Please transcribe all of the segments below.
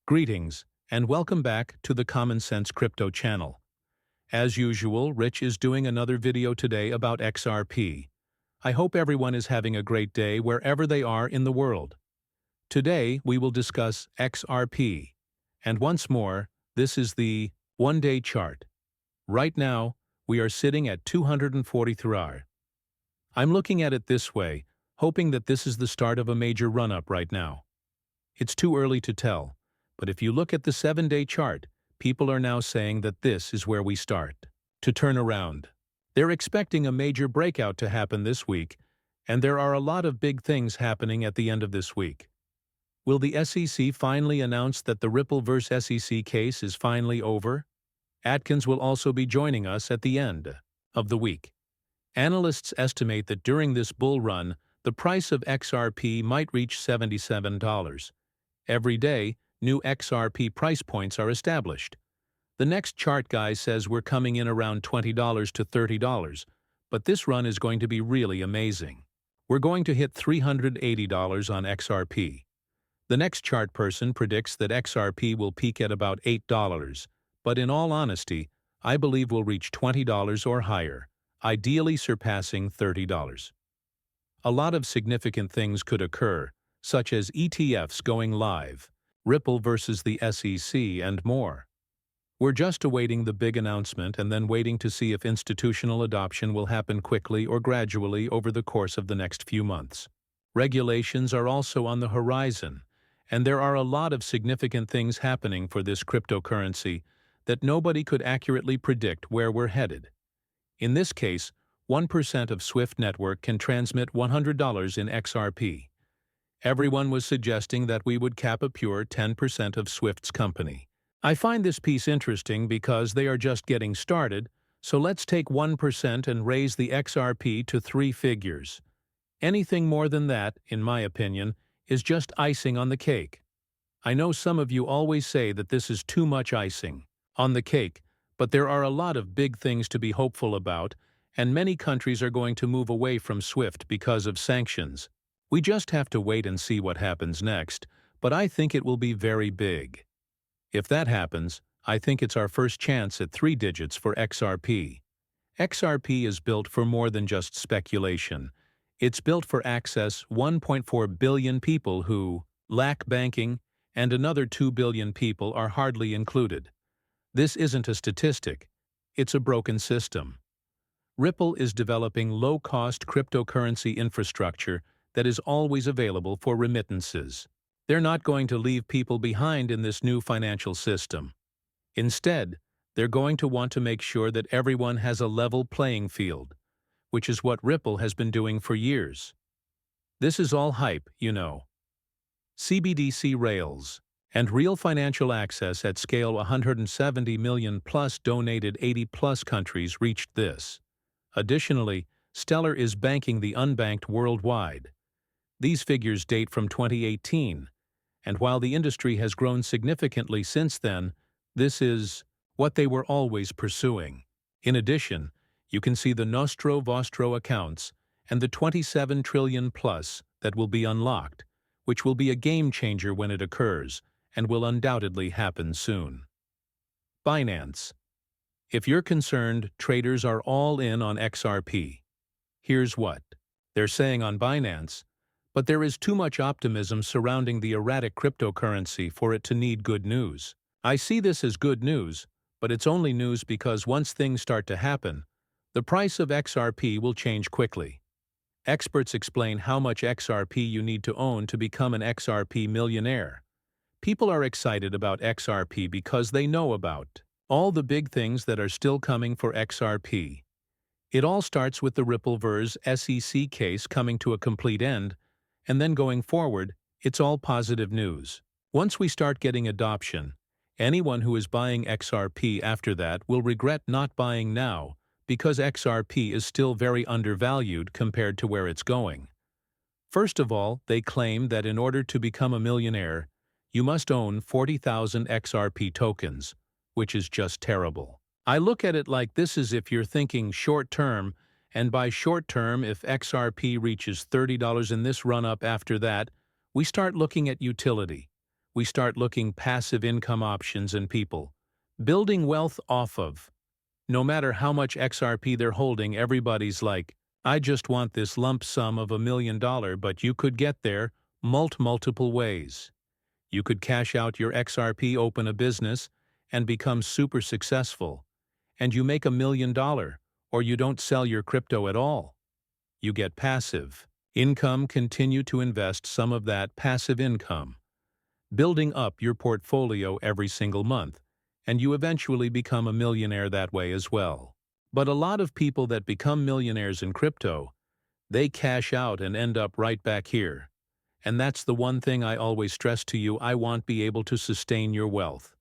Greetings, and welcome back to the Common Sense Crypto channel. As usual, Rich is doing another video today about XRP. I hope everyone is having a great day wherever they are in the world. Today, we will discuss XRP. And once more, this is the one-day chart. Right now, we are sitting at 243. I'm looking at it this way, hoping that this is the start of a major run-up right now. It's too early to tell. But if you look at the 7-day chart, people are now saying that this is where we start to turn around. They're expecting a major breakout to happen this week, and there are a lot of big things happening at the end of this week. Will the SEC finally announce that the Ripple vs. SEC case is finally over? Atkins will also be joining us at the end of the week. Analysts estimate that during this bull run, the price of XRP might reach $77. Every day, new XRP price points are established. The next chart guy says we're coming in around $20 to $30, but this run is going to be really amazing. We're going to hit $380 on XRP. The next chart person predicts that XRP will peak at about $8, but in all honesty, I believe we'll reach $20 or higher, ideally surpassing $30. A lot of significant things could occur, such as ETFs going live, Ripple versus the SEC, and more. We're just awaiting the big announcement and then waiting to see if institutional adoption will happen quickly or gradually over the course of the next few months. Regulations are also on the horizon, and there are a lot of significant things happening for this cryptocurrency that nobody could accurately predict where we're headed. In this case, 1% of Swift network can transmit $100 in XRP. Everyone was suggesting that we would cap a pure 10% of Swift's company. I find this piece interesting because they are just getting started, so let's take 1% and raise the XRP to 3 figures. Anything more than that, in my opinion, is just icing on the cake. I know some of you always say that this is too much icing on the cake, but there are a lot of big things to be hopeful about, and many countries are going to move away from Swift because of sanctions. We just have to wait and see what happens next, but I think it will be very big. If that happens, I think it's our first chance at 3 digits for XRP. XRP is built for more than just speculation. It's built for access 1.4 billion people who lack banking, and another 2 billion people are hardly included. This isn't a statistic. It's a broken system. Ripple is developing low-cost cryptocurrency infrastructure that is always available for remittances. They're not going to leave people behind in this new financial system. Instead, they're going to want to make sure that everyone has a level playing field, which is what Ripple has been doing for years. This is all hype, you know. CBDC rails and real financial access at scale 170 million plus donated 80 plus countries reached this. Additionally, Stellar is banking the unbanked worldwide. These figures date from 2018, and while the industry has grown significantly since then, this is what they were always pursuing. In addition, you can see the Nostro Vostro accounts and the 27 trillion plus that will be unlocked, which will be a game changer when it occurs, and will undoubtedly happen soon. Binance. If you're concerned, traders are all in on XRP. Here's what they're saying on Binance, but there is too much optimism surrounding the erratic cryptocurrency for it to need good news. I see this as good news, but it's only news because once things start to happen, the price of XRP will change quickly. Experts explain how much XRP you need to own to become an XRP millionaire. People are excited about XRP because they know about all the big things that are still coming for XRP. It all starts with the Ripple vs. SEC case coming to a complete end, and then going forward, it's all positive news. Once we start getting adoption, anyone who is buying XRP after that will regret not buying now because XRP is still very undervalued compared to where it's going. First of all, they claim that in order to become a millionaire, you must own 40,000 XRP tokens, which is just terrible. I look at it like this is if you're thinking short-term, and by short-term, if XRP reaches $30 in this run-up after that, we start looking at utility. we start looking passive income options and people building wealth off of. No matter how much XRP they're holding, everybody's like, I just want this lump sum of $1 million, but you could get there multiple ways. You could cash out your XRP, open a business, and become super successful. And you make $1 million, or you don't sell your crypto at all. You get passive income, continue to invest some of that passive income, building up your portfolio every single month, and you eventually become a millionaire that way as well. But a lot of people that become millionaires in crypto, they cash out and end up right back here. And that's the one thing I always stress to you: I want to be able to sustain your wealth.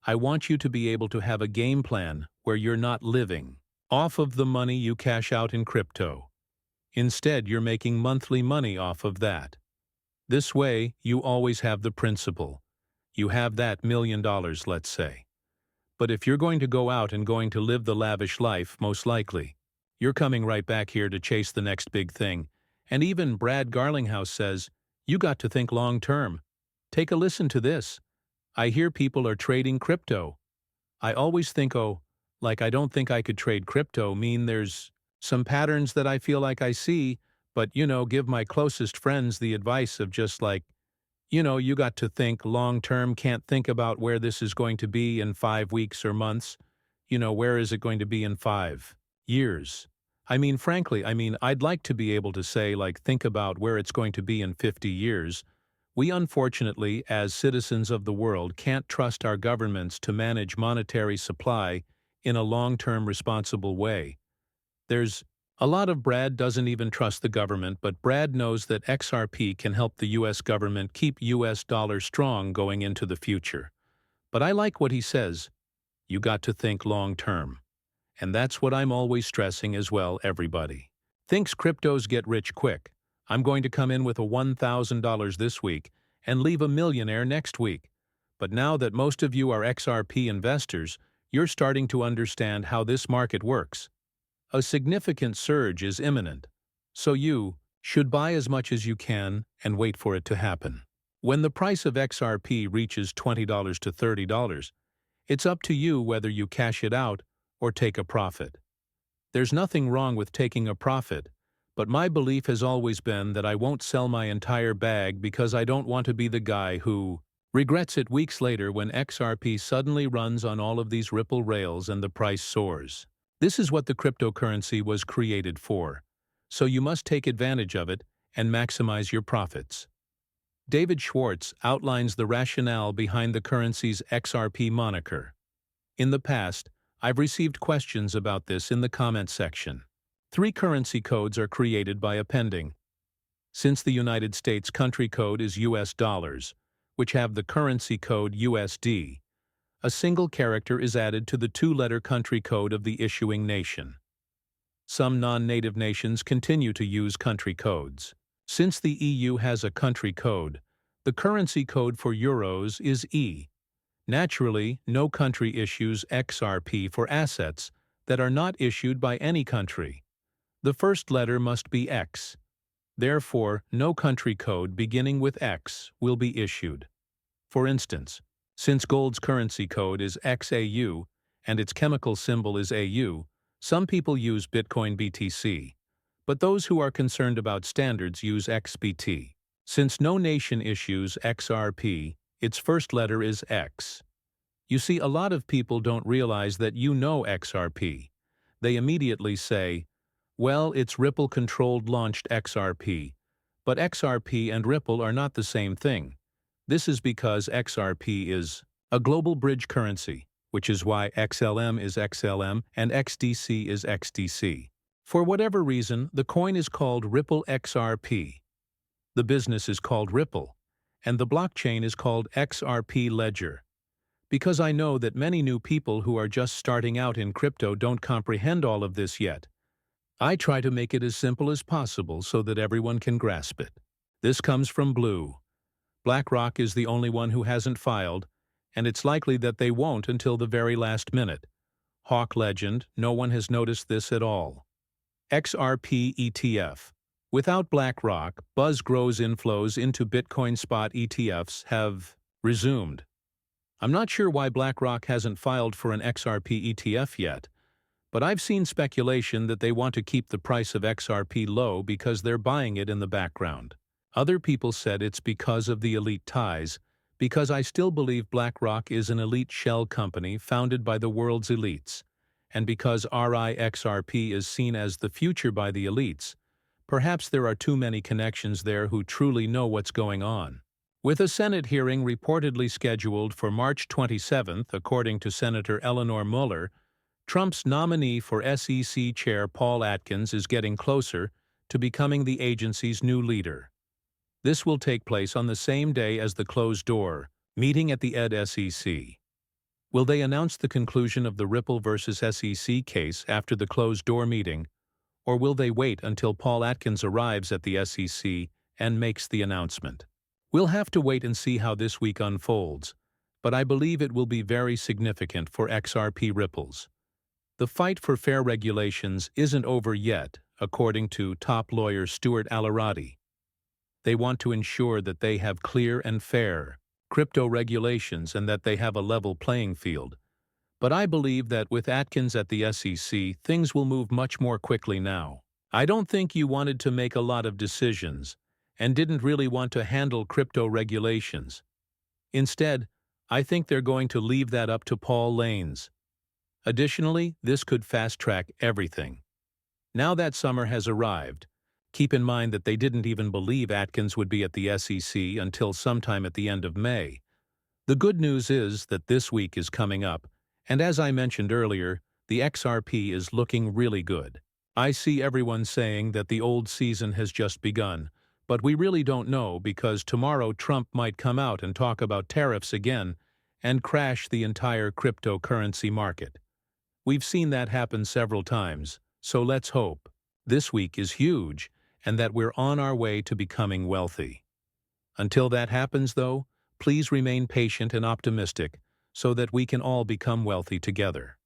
I want you to be able to have a game plan where you're not living off of the money you cash out in crypto. Instead, you're making monthly money off of that. This way, you always have the principal. You have that $1 million, let's say. But if you're going to go out and going to live the lavish life, most likely, you're coming right back here to chase the next big thing. And even Brad Garlinghouse says, you got to think long term. Take a listen to this. I hear people are trading crypto. I always think, oh, like I don't think I could trade crypto. There's some patterns that I feel like I see, but, give my closest friends the advice of just like, you got to think long term, can't think about where this is going to be in 5 weeks or months. Where is it going to be in 5 years? Frankly, I'd like to be able to say, like, think about where it's going to be in 50 years. We unfortunately, as citizens of the world, can't trust our governments to manage monetary supply in a long-term responsible way. There's a lot of Brad doesn't even trust the government, but Brad knows that XRP can help the U.S. government keep U.S. dollar strong going into the future. But I like what he says. You got to think long term. And that's what I'm always stressing as well, everybody. Thinks cryptos get rich quick. I'm going to come in with a $1,000 this week and leave a millionaire next week. But now that most of you are XRP investors, you're starting to understand how this market works. A significant surge is imminent, so you should buy as much as you can and wait for it to happen. When the price of XRP reaches $20 to $30, it's up to you whether you cash it out or take a profit. There's nothing wrong with taking a profit, but my belief has always been that I won't sell my entire bag because I don't want to be the guy who regrets it weeks later when XRP suddenly runs on all of these Ripple rails and the price soars. This is what the cryptocurrency was created for, so you must take advantage of it and maximize your profits. David Schwartz outlines the rationale behind the currency's XRP moniker. In the past, I've received questions about this in the comment section. 3 currency codes are created by appending. Since the United States country code is US dollars, which have the currency code USD, a single character is added to the 2-letter country code of the issuing nation. Some non-native nations continue to use country codes. Since the EU has a country code, the currency code for euros is E. Naturally, no country issues XRP for assets that are not issued by any country. The first letter must be X. Therefore, no country code beginning with X will be issued. For instance, since gold's currency code is XAU and its chemical symbol is AU, some people use Bitcoin BTC, but those who are concerned about standards use XBT. Since no nation issues XRP, its first letter is X. You see, a lot of people don't realize that XRP. They immediately say, well, it's Ripple-controlled launched XRP, but XRP and Ripple are not the same thing. This is because XRP is a global bridge currency, which is why XLM is XLM and XDC is XDC. For whatever reason, the coin is called Ripple XRP. The business is called Ripple, and the blockchain is called XRP Ledger. Because I know that many new people who are just starting out in crypto don't comprehend all of this yet, I try to make it as simple as possible so that everyone can grasp it. This comes from Blue. BlackRock is the only one who hasn't filed, and it's likely that they won't until the very last minute. Hawk Legend, no one has noticed this at all. XRP ETF. Without BlackRock, Buzz Grows inflows into Bitcoin spot ETFs have resumed. I'm not sure why BlackRock hasn't filed for an XRP ETF yet, but I've seen speculation that they want to keep the price of XRP low because they're buying it in the background. Other people said it's because of the elite ties, because I still believe BlackRock is an elite shell company founded by the world's elites, and because RIXRP is seen as the future by the elites. Perhaps there are too many connections there who truly know what's going on. With a Senate hearing reportedly scheduled for March 27, according to Senator Eleanor Mueller, Trump's nominee for SEC Chair Paul Atkins is getting closer to becoming the agency's new leader. This will take place on the same day as the closed-door meeting at the SEC. Will they announce the conclusion of the Ripple versus SEC case after the closed-door meeting, or will they wait until Paul Atkins arrives at the SEC and makes the announcement? We'll have to wait and see how this week unfolds, but I believe it will be very significant for XRP Ripples. The fight for fair regulations isn't over yet, according to top lawyer Stuart Alarati. They want to ensure that they have clear and fair crypto regulations and that they have a level playing field. But I believe that with Atkins at the SEC, things will move much more quickly now. I don't think you wanted to make a lot of decisions and didn't really want to handle crypto regulations. Instead, I think they're going to leave that up to Paul Lanes. Additionally, this could fast-track everything. Now that summer has arrived, keep in mind that they didn't even believe Atkins would be at the SEC until sometime at the end of May. The good news is that this week is coming up, and as I mentioned earlier, the XRP is looking really good. I see everyone saying that the old season has just begun, but we really don't know because tomorrow Trump might come out and talk about tariffs again and crash the entire cryptocurrency market. We've seen that happen several times, so let's hope this week is huge and that we're on our way to becoming wealthy. Until that happens, though, please remain patient and optimistic so that we can all become wealthy together.